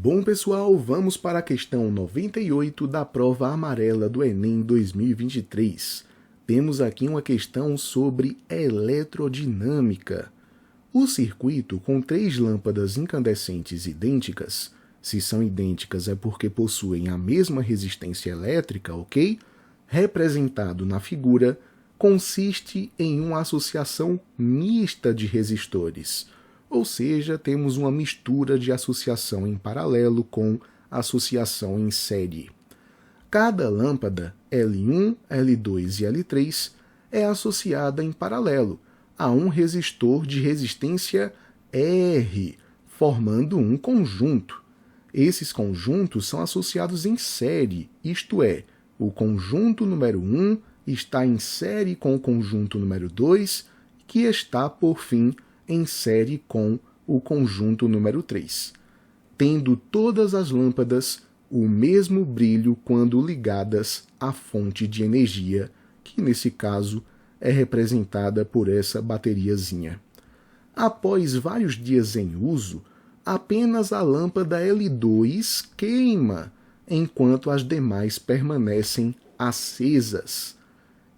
Bom, pessoal, vamos para a questão 98 da prova amarela do Enem 2023. Temos aqui uma questão sobre eletrodinâmica. O circuito com 3 lâmpadas incandescentes idênticas, se são idênticas é porque possuem a mesma resistência elétrica, ok? Representado na figura, consiste em uma associação mista de resistores. Ou seja, temos uma mistura de associação em paralelo com associação em série. Cada lâmpada L1, L2 e L3 é associada em paralelo a um resistor de resistência R, formando um conjunto. Esses conjuntos são associados em série, isto é, o conjunto número 1 está em série com o conjunto número 2, que está, por fim, em série com o conjunto número 3, tendo todas as lâmpadas o mesmo brilho quando ligadas à fonte de energia, que nesse caso é representada por essa bateriazinha. Após vários dias em uso, apenas a lâmpada L2 queima, enquanto as demais permanecem acesas.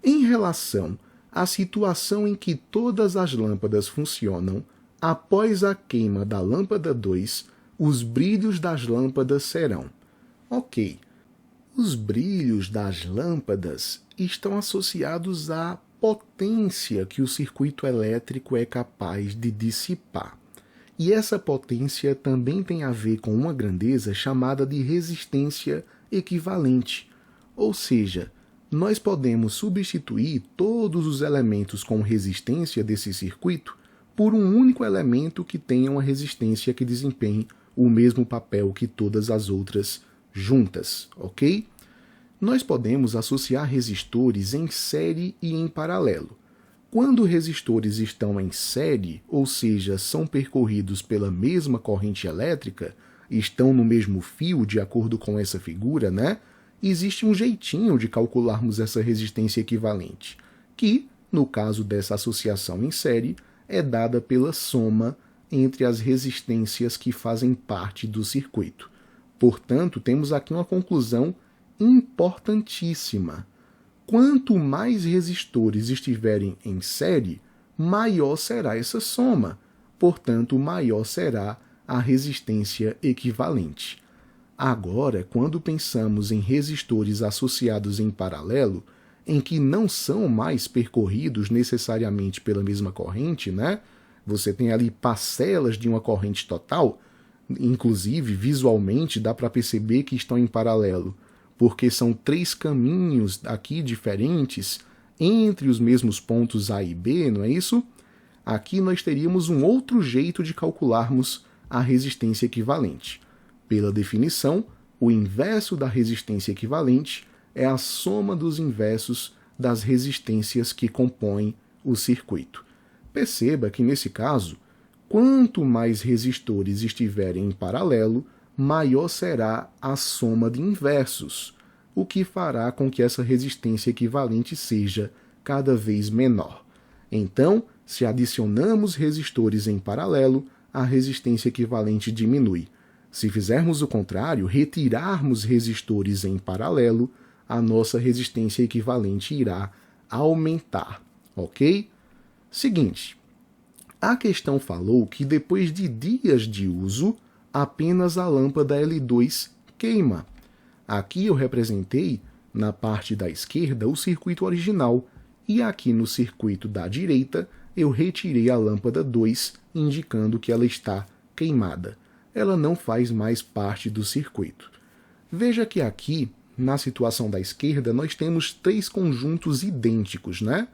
Em relação a situação em que todas as lâmpadas funcionam, após a queima da lâmpada 2, os brilhos das lâmpadas serão: ok, os brilhos das lâmpadas estão associados à potência que o circuito elétrico é capaz de dissipar. E essa potência também tem a ver com uma grandeza chamada de resistência equivalente, ou seja, nós podemos substituir todos os elementos com resistência desse circuito por um único elemento que tenha uma resistência que desempenhe o mesmo papel que todas as outras juntas, ok? Nós podemos associar resistores em série e em paralelo. Quando resistores estão em série, ou seja, são percorridos pela mesma corrente elétrica, estão no mesmo fio, de acordo com essa figura, né? Existe um jeitinho de calcularmos essa resistência equivalente, que, no caso dessa associação em série, é dada pela soma entre as resistências que fazem parte do circuito. Portanto, temos aqui uma conclusão importantíssima. Quanto mais resistores estiverem em série, maior será essa soma. Portanto, maior será a resistência equivalente. Agora, quando pensamos em resistores associados em paralelo, em que não são mais percorridos necessariamente pela mesma corrente, né? Você tem ali parcelas de uma corrente total, inclusive visualmente dá para perceber que estão em paralelo, porque são 3 caminhos aqui diferentes entre os mesmos pontos A e B, não é isso? Aqui nós teríamos um outro jeito de calcularmos a resistência equivalente. Pela definição, o inverso da resistência equivalente é a soma dos inversos das resistências que compõem o circuito. Perceba que, nesse caso, quanto mais resistores estiverem em paralelo, maior será a soma de inversos, o que fará com que essa resistência equivalente seja cada vez menor. Então, se adicionamos resistores em paralelo, a resistência equivalente diminui. Se fizermos o contrário, retirarmos resistores em paralelo, a nossa resistência equivalente irá aumentar, ok? Seguinte, a questão falou que depois de dias de uso, apenas a lâmpada L2 queima. Aqui eu representei, na parte da esquerda, o circuito original, e aqui no circuito da direita, eu retirei a lâmpada 2, indicando que ela está queimada. Ela não faz mais parte do circuito. Veja que aqui, na situação da esquerda, nós temos 3 conjuntos idênticos, né?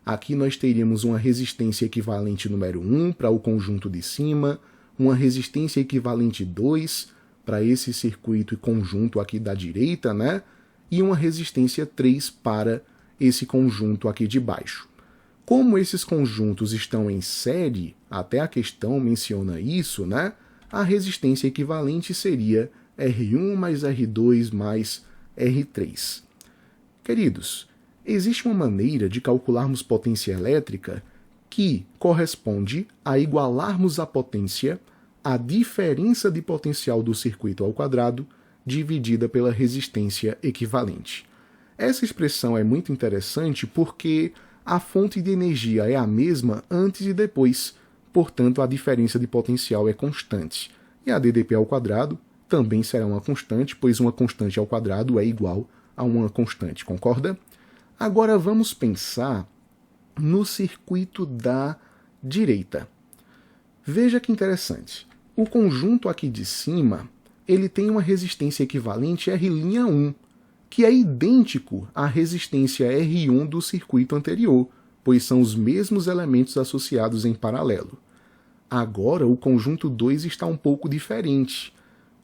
Aqui nós teríamos uma resistência equivalente número 1 para o conjunto de cima, uma resistência equivalente 2 para esse circuito e conjunto aqui da direita, né? E uma resistência 3 para esse conjunto aqui de baixo. Como esses conjuntos estão em série, até a questão menciona isso, né? A resistência equivalente seria R1 mais R2 mais R3. Queridos, existe uma maneira de calcularmos potência elétrica que corresponde a igualarmos a potência a diferença de potencial do circuito ao quadrado dividida pela resistência equivalente. Essa expressão é muito interessante porque a fonte de energia é a mesma antes e depois, portanto a diferença de potencial é constante. E a ddP ao quadrado também será uma constante, pois uma constante ao quadrado é igual a uma constante, concorda? Agora vamos pensar no circuito da direita. Veja que interessante. O conjunto aqui de cima, ele tem uma resistência equivalente R'1, que é idêntico à resistência R1 do circuito anterior, pois são os mesmos elementos associados em paralelo. Agora o conjunto 2 está um pouco diferente.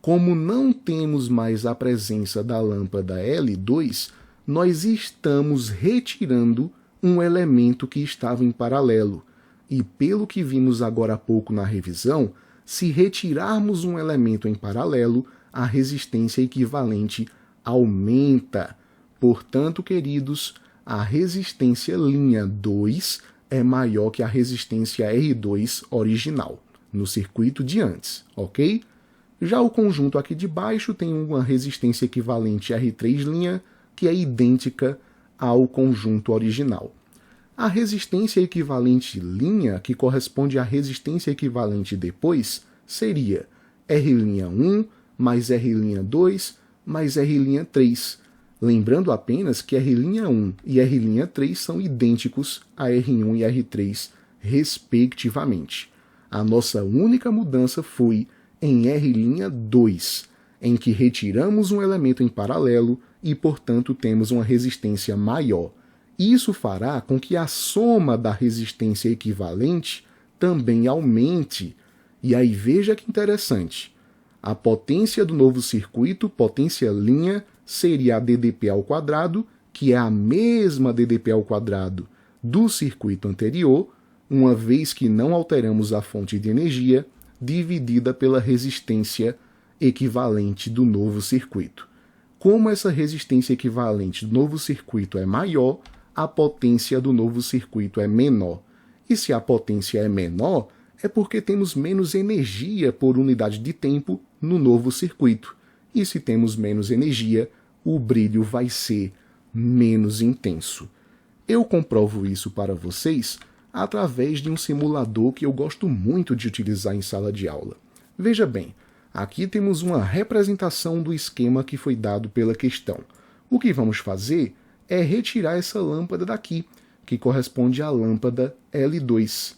Como não temos mais a presença da lâmpada L2, nós estamos retirando um elemento que estava em paralelo. E pelo que vimos agora há pouco na revisão, se retirarmos um elemento em paralelo, a resistência equivalente aumenta. Portanto, queridos, a resistência linha 2 é maior que a resistência R2 original, no circuito de antes, ok? Já o conjunto aqui de baixo tem uma resistência equivalente R3', que é idêntica ao conjunto original. A resistência equivalente linha, que corresponde à resistência equivalente depois, seria R'1 mais R'2 mais R'3. Lembrando apenas que R'1 e R'3 são idênticos a R1 e R3, respectivamente. A nossa única mudança foi em R'2, em que retiramos um elemento em paralelo e, portanto, temos uma resistência maior. Isso fará com que a soma da resistência equivalente também aumente. E aí veja que interessante. A potência do novo circuito, potência linha, seria a ddP ao quadrado, que é a mesma ddP ao quadrado do circuito anterior, uma vez que não alteramos a fonte de energia, dividida pela resistência equivalente do novo circuito. Como essa resistência equivalente do novo circuito é maior, a potência do novo circuito é menor. E se a potência é menor, é porque temos menos energia por unidade de tempo no novo circuito. E se temos menos energia, o brilho vai ser menos intenso. Eu comprovo isso para vocês através de um simulador que eu gosto muito de utilizar em sala de aula. Veja bem, aqui temos uma representação do esquema que foi dado pela questão. O que vamos fazer é retirar essa lâmpada daqui, que corresponde à lâmpada L2.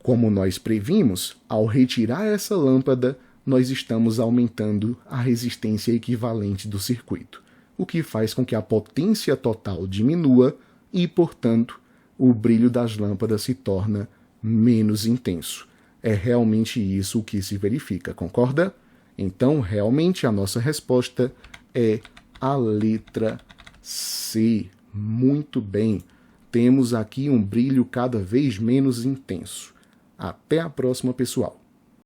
Como nós previmos, ao retirar essa lâmpada, nós estamos aumentando a resistência equivalente do circuito, o que faz com que a potência total diminua e, portanto, o brilho das lâmpadas se torna menos intenso. É realmente isso o que se verifica, concorda? Então, realmente, a nossa resposta é a letra C. Muito bem. Temos aqui um brilho cada vez menos intenso. Até a próxima, pessoal.